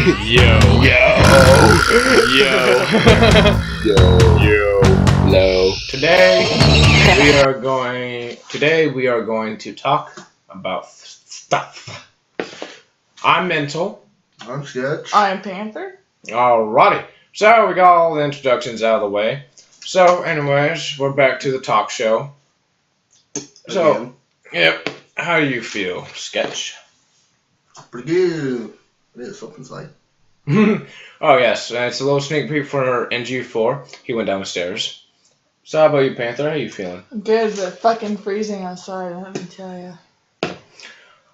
Yo. Low. Today we are going to talk about stuff. I'm Mental. I'm Sketch. I'm Panther. Alrighty. So we got all the introductions out of the way. So anyways, we're back to the talk show. So, yep. How do you feel, Sketch? Pretty good. It is something's like. Oh yes, and it's a little sneak peek for NG4. He went down the stairs. So how about you, Panther? How you feeling? Good, but fucking freezing outside, let me tell you.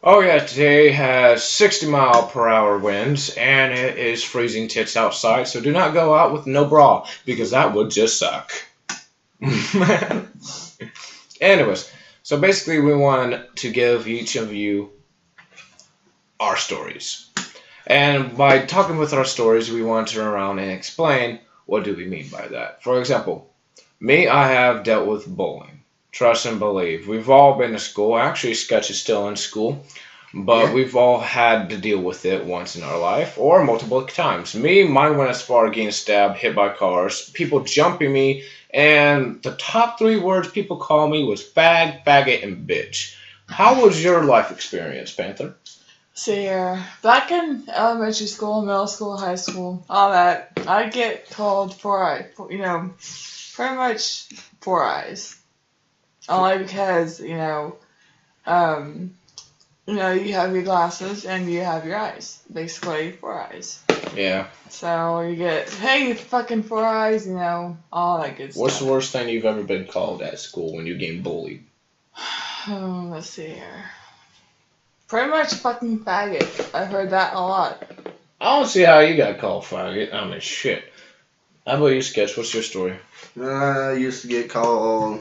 Oh yeah, today has 60-mile-per-hour winds, and it is freezing tits outside, so do not go out with no bra, because that would just suck. Anyways, so basically we want to give each of you our stories. And by talking with our stories, we want to turn around and explain what do we mean by that. For example, me, I have dealt with bullying. Trust and believe. We've all been to school. Actually, Sketch is still in school. But we've all had to deal with it once in our life, or multiple times. Mine went as far as getting stabbed, hit by cars, people jumping me, and the top 3 words people call me was fag, faggot, and bitch. How was your life experience, Panther? See, back in elementary school, middle school, high school, all that, I get called pretty much four eyes. Only because, you have your glasses and you have your eyes. Basically, 4 eyes. Yeah. So you get, hey, you fucking 4 eyes, all that good stuff. What's the worst thing you've ever been called at school when you're getting bullied? Let's see here. Pretty much fucking faggot. I've heard that a lot. I don't see how you got called faggot. I mean, shit. How about you, Sketch? What's your story? I used to get called.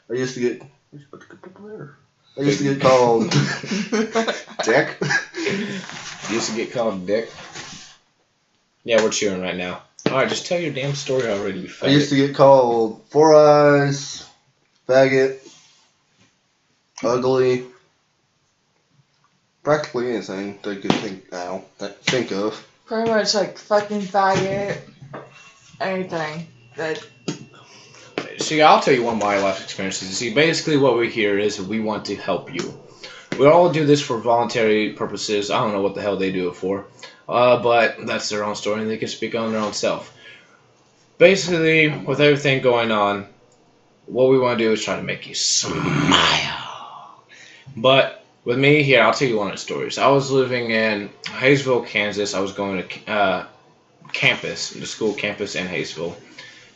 I used to get called Dick. You used to get called Dick? Yeah, we're cheering right now. Alright, just tell your damn story already, you faggot. I used to get called 4 eyes, faggot, ugly, practically anything they could think of. Pretty much like fucking faggot, anything that. See, I'll tell you one of my life experiences. See, basically what we hear is we want to help you. We all do this for voluntary purposes. I don't know what the hell they do it for. But that's their own story and they can speak on their own self. Basically, with everything going on, what we want to do is try to make you smile. But with me here, I'll tell you one of the stories. I was living in Hayesville, Kansas. I was going to campus, the school campus in Hayesville.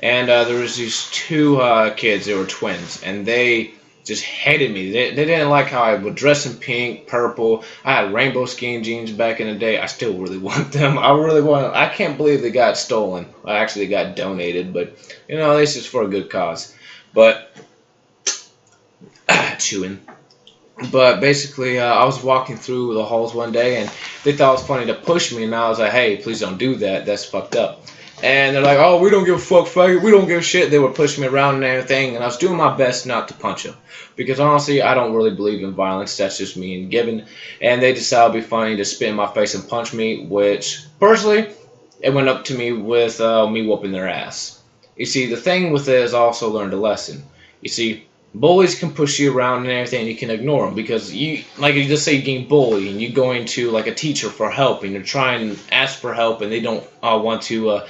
And there was these 2 kids, they were twins, and they just hated me. They didn't like how I would dress in pink, purple. I had rainbow skin jeans back in the day. I still really want them. I can't believe they got stolen. Actually, they got donated, but, at least it's for a good cause. But, chewing. But basically, I was walking through the halls one day, and they thought it was funny to push me, and I was like, hey, please don't do that. That's fucked up. And they're like, oh, we don't give a fuck, faggot. We don't give a shit. They were pushing me around and everything, and I was doing my best not to punch them. Because honestly, I don't really believe in violence. That's just me and given. And they decided it would be funny to spit in my face and punch me, which, personally, it went up to me with me whooping their ass. You see, the thing with it is I also learned a lesson. You see, bullies can push you around and everything, and you can ignore them because you just say you're getting bullied and you're going to like a teacher for help and you're trying to ask for help and they don't want to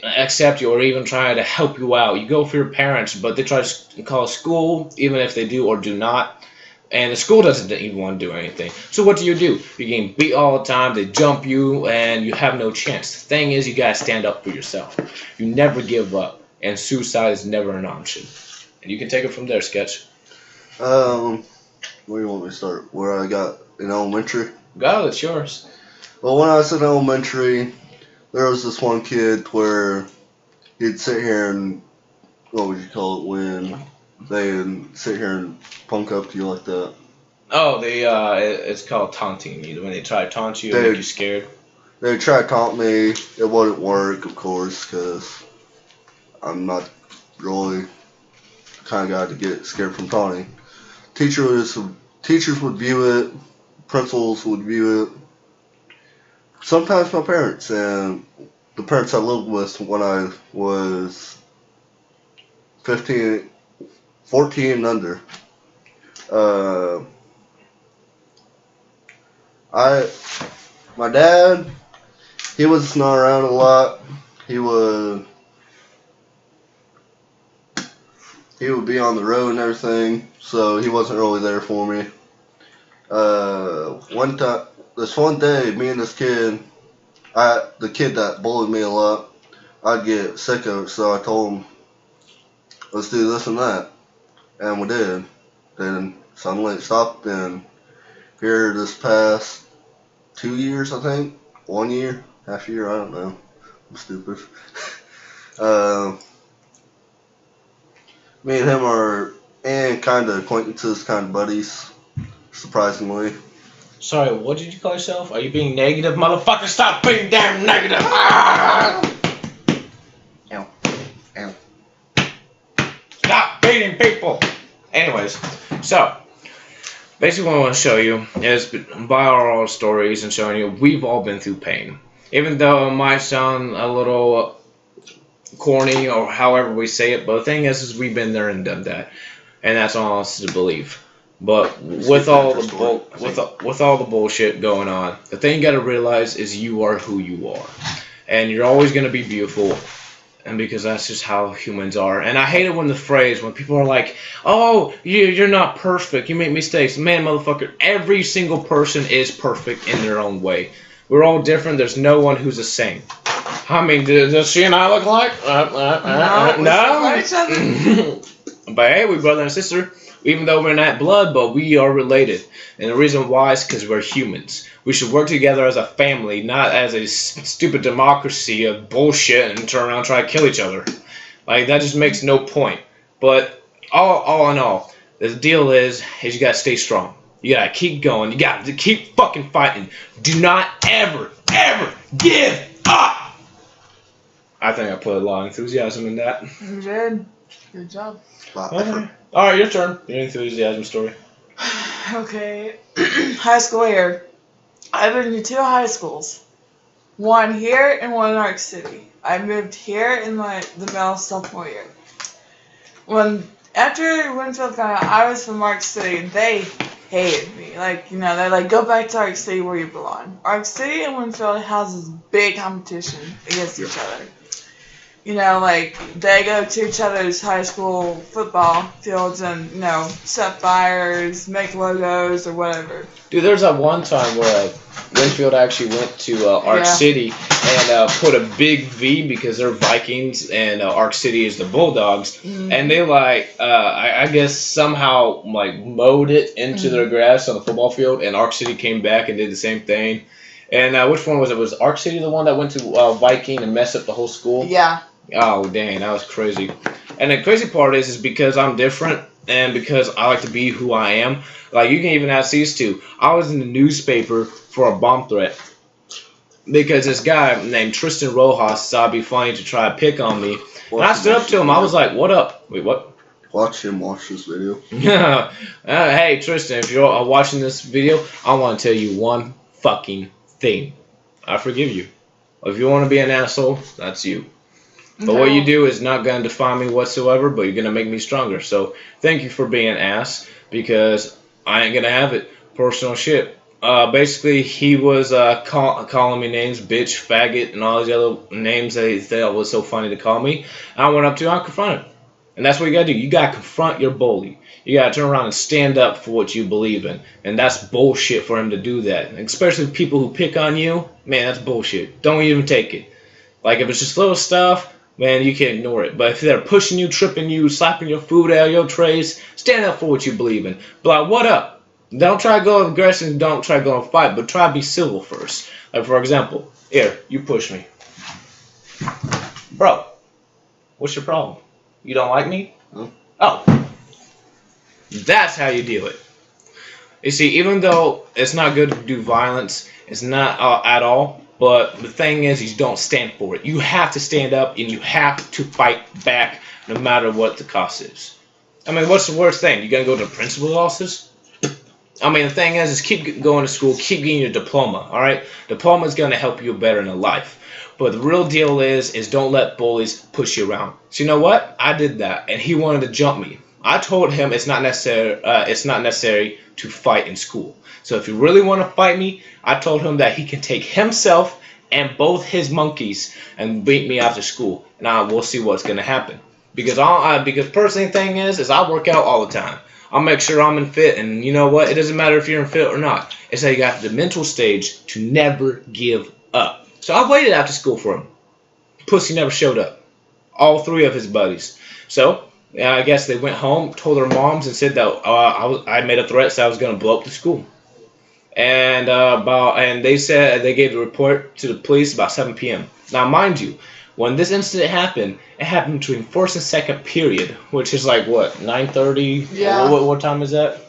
accept you or even try to help you out. You go for your parents, but they try to call school even if they do or do not. And the school doesn't even want to do anything. So what do? You're getting beat all the time, they jump you, and you have no chance. The thing is, you gotta stand up for yourself. You never give up, and suicide is never an option. And you can take it from there, Sketch. Where do you want me to start? Where I got in elementary? Go, it's yours. Well, when I was in elementary, there was this one kid where he'd sit here and, what would you call it, when they'd sit here and punk up to you like that. Oh, it's called taunting. When they try to taunt you and make you scared. They tried to taunt me. It wouldn't work, of course, because I'm not really kind of guy to get scared from taunting. Teacher was teachers would view it, principals would view it, sometimes my parents, and the parents I lived with when I was 15, 14 and under. My dad, he was not around a lot. He would be on the road and everything, so he wasn't really there for me. This one day, me and this kid, the kid that bullied me a lot, I'd get sick of it, so I told him, let's do this and that, and we did. Then suddenly it stopped, and here this past 2 years, I think, 1 year, half a year, I don't know, I'm stupid. Me and him are kind of acquaintances, kind of buddies, surprisingly. Sorry, what did you call yourself? Are you being negative, motherfucker? Stop being damn negative! Ah! Ow. Ow. Stop beating people! Anyways, so, basically what I want to show you is by our own stories and showing you we've all been through pain. Even though it might sound a little corny or however we say it, but the thing is we've been there and done that. And that's all us to believe. But with all the bullshit going on, the thing you gotta realize is you are who you are, and you're always gonna be beautiful, and because that's just how humans are. And I hate it when people are like, "Oh, you're not perfect. You make mistakes." Man, motherfucker, every single person is perfect in their own way. We're all different. There's no one who's the same. I mean, does she and I look alike? No. But hey, we're brother and sister. Even though we're not blood, but we are related. And the reason why is because we're humans. We should work together as a family, not as a stupid democracy of bullshit and turn around and try to kill each other. Like, that just makes no point. But all in all, the deal is you gotta stay strong. You gotta keep going. You gotta keep fucking fighting. Do not ever give up! I think I put a lot of enthusiasm in that. You did. Good job. Wow. Alright, your turn. Your enthusiasm story. Okay. High school year. I've been to 2 high schools. One here and one in Arc City. I moved here in the middle of sophomore year. After Winfield found out I was from Arc City, they hated me. They're like, go back to Arc City where you belong. Arc City and Winfield has this big competition against each other. They go to each other's high school football fields and, set fires, make logos, or whatever. Dude, there's that one time where Winfield actually went to Arc City and put a big V because they're Vikings and Arc City is the Bulldogs. Mm-hmm. And they, I guess somehow, mowed it into their grass on the football field, and Arc City came back and did the same thing. And which one was it? Was Arc City the one that went to Viking and messed up the whole school? Yeah. Oh, dang, that was crazy. And the crazy part is because I'm different and because I like to be who I am. Like, you can even ask these two. I was in the newspaper for a bomb threat because this guy named Tristan Rojas thought it'd be funny to try to pick on me. And I stood up to him. I was like, what up? Wait, what? Watch this video. Hey, Tristan, if you're watching this video, I want to tell you one fucking thing. I forgive you. If you want to be an asshole, that's you. But what you do is not going to define me whatsoever, but you're going to make me stronger. So thank you for being an ass, because I ain't going to have it. Personal shit. Basically, he was calling me names, bitch, faggot, and all these other names that he thought was so funny to call me. I went up to him, I confronted him. And that's what you got to do. You got to confront your bully. You got to turn around and stand up for what you believe in. And that's bullshit for him to do that. And especially people who pick on you, man, that's bullshit. Don't even take it. Like, if it's just little stuff, man, you can ignore it. But if they're pushing you, tripping you, slapping your food out of your trays, stand up for what you believe in. Be like, what up? Don't try to go aggressive, don't try to go and fight, but try to be civil first. Like, for example, here, you push me. Bro, what's your problem? You don't like me? Huh? Oh. That's how you deal it. You see, even though it's not good to do violence, it's not at all, but the thing is, you don't stand for it. You have to stand up, and you have to fight back no matter what the cost is. I mean, what's the worst thing? You gonna go to principal's office? I mean, the thing is keep going to school, keep getting your diploma, all right? Diploma is going to help you better in life. But the real deal is don't let bullies push you around. So you know what? I did that, and he wanted to jump me. I told him it's not necessary. It's not necessary to fight in school. So if you really want to fight me, I told him that he can take himself and both his monkeys and beat me after school, and we'll see what's gonna happen. Because personally, the thing is I work out all the time. I'll make sure I'm in fit, and you know what? It doesn't matter if you're in fit or not. It's that you got the mental stage to never give up. So I waited after school for him. Pussy never showed up. All three of his buddies. So I guess they went home, told their moms, and said that I made a threat, said I was gonna blow up the school. And they said they gave the report to the police about 7 p.m. Now, mind you, when this incident happened, it happened between first and second period, which is like what 9:30. Yeah. What time is that?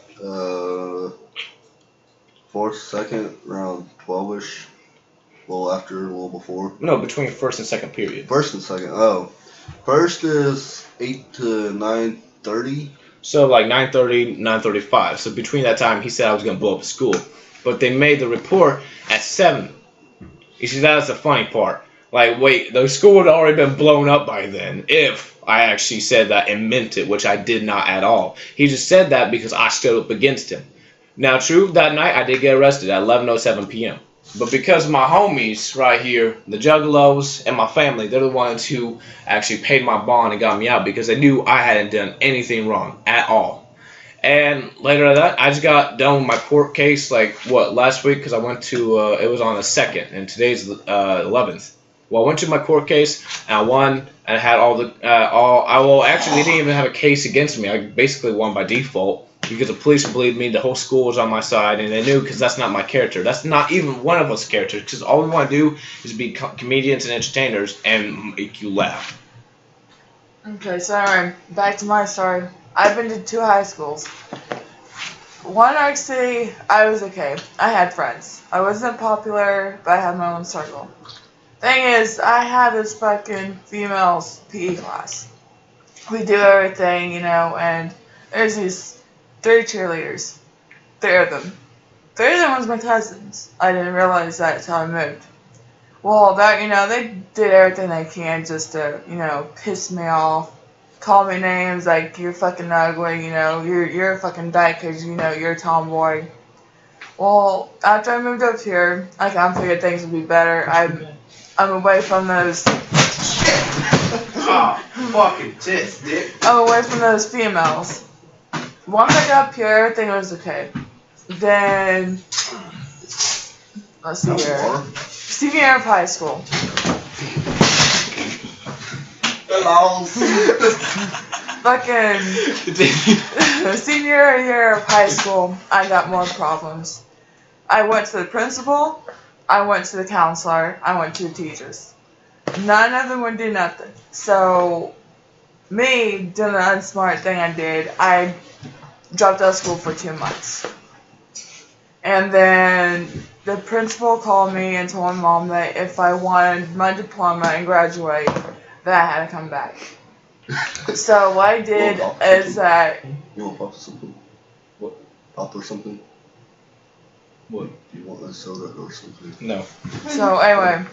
Fourth, second, around 12ish. A little after, a little before. No, between first and second period. First and second. Oh, first is 8 to 9:30. So like 9:30, 9:35. So between that time, he said I was gonna blow up the school, but they made the report at 7. You see, that's the funny part. Like, wait, the school had already been blown up by then. If I actually said that and meant it, which I did not at all. He just said that because I stood up against him. Now, true, that night I did get arrested at 11:07 p.m. But because my homies right here, the Juggalos and my family, they're the ones who actually paid my bond and got me out because they knew I hadn't done anything wrong at all. And later than that, I just got done with my court case last week because I went to, it was on the 2nd and today's 11th. Well, I went to my court case and I won and I had actually they didn't even have a case against me. I basically won by default. Because the police believed me, the whole school was on my side, and they knew because that's not my character. That's not even one of us characters, because all we want to do is be comedians and entertainers and make you laugh. Okay, so anyway, back to my story. I've been to 2 high schools. One actually, I was okay. I had friends. I wasn't popular, but I had my own circle. Thing is, I had this fucking females PE class. We do everything, and there's these 3 cheerleaders. 3 of them. 3 of them was my cousins. I didn't realize that until I moved. Well, they did everything they can just to, piss me off. Call me names like, you're fucking ugly, you're a fucking dyke because, you're a tomboy. Well, after I moved up here, I kind of figured things would be better. I'm away from those... Oh, fucking tits, dick. I'm away from those females. Once I got up here, everything was okay. Then, let's see here. Senior year of high school. Fucking senior year of high school, I got more problems. I went to the principal, I went to the counselor, I went to the teachers. None of them would do nothing. So, me doing the unsmart thing I did, I dropped out of school for 2 months. And then the principal called me and told my mom that if I wanted my diploma and graduate, that I had to come back. So what I did is that... You want pop something? What? Pop or something? What? Do you want a soda or something? No. So anyway,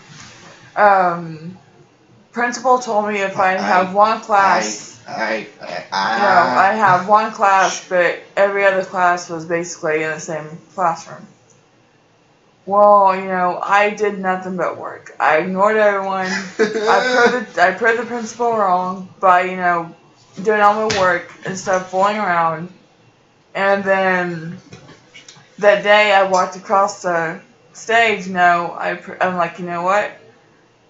principal told me if I have one class... I have one class, but every other class was basically in the same classroom. Well, I did nothing but work. I ignored everyone. I proved the principal wrong by, doing all my work instead of fooling around. And then that day I walked across the stage, I'm like, you know what?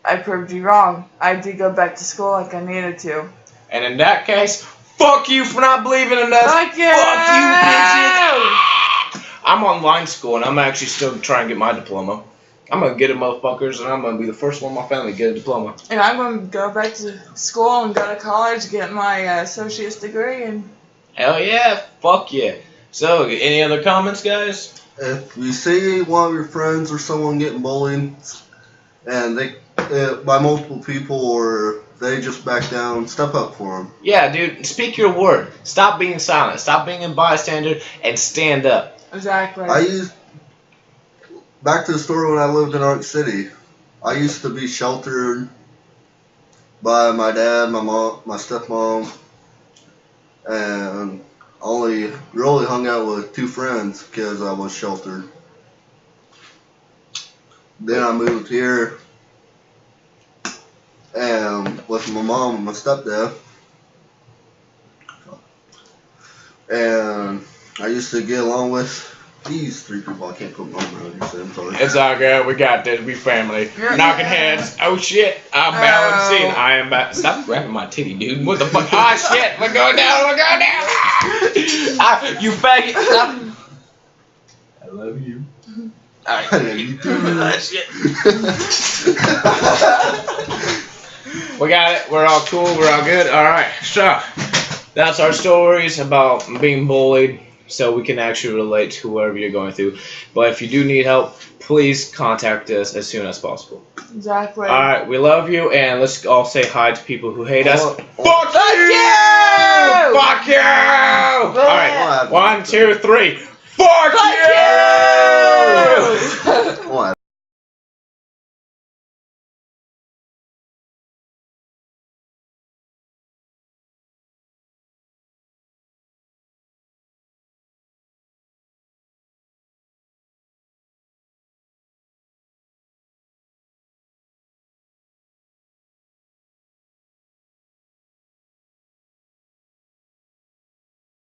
I proved you wrong. I did go back to school like I needed to. And in that case, fuck you for not believing in us. Fuck you! Fuck you, bitches! I'm online school and I'm actually still trying to get my diploma. I'm gonna get it, motherfuckers, and I'm gonna be the first one in my family to get a diploma. And I'm gonna go back to school and go to college, get my associate's degree, and... Hell yeah! Fuck yeah! So, any other comments, guys? If you see one of your friends or someone getting bullied, and they by multiple people, or they just back down, step up for them. Yeah, dude, speak your word. Stop being silent. Stop being a bystander and stand up. Exactly. Back to the story when I lived in Ark City. I used to be sheltered by my dad, my mom, my stepmom, and only really hung out with 2 friends because I was sheltered. Then I moved here and with my mom and my stepdad. And I used to get along with these 3 people. I can't put my arm around you, so I'm sorry. It's all good. We got this. We family. Knocking heads. Oh shit. I'm balancing. I am Stop grabbing my titty, dude. What the fuck? Ah shit. We're going down. We're going down. You faggot. Stop. I love you. Alright. I love you too. Shit. We got it. We're all cool. We're all good. Alright. So, that's our stories about being bullied. So we can actually relate to whatever you're going through. But if you do need help, please contact us as soon as possible. Exactly. Alright, we love you, and let's all say hi to people who hate us. Fuck you! you! Fuck you! Alright, 1, 2, 3. Fuck you!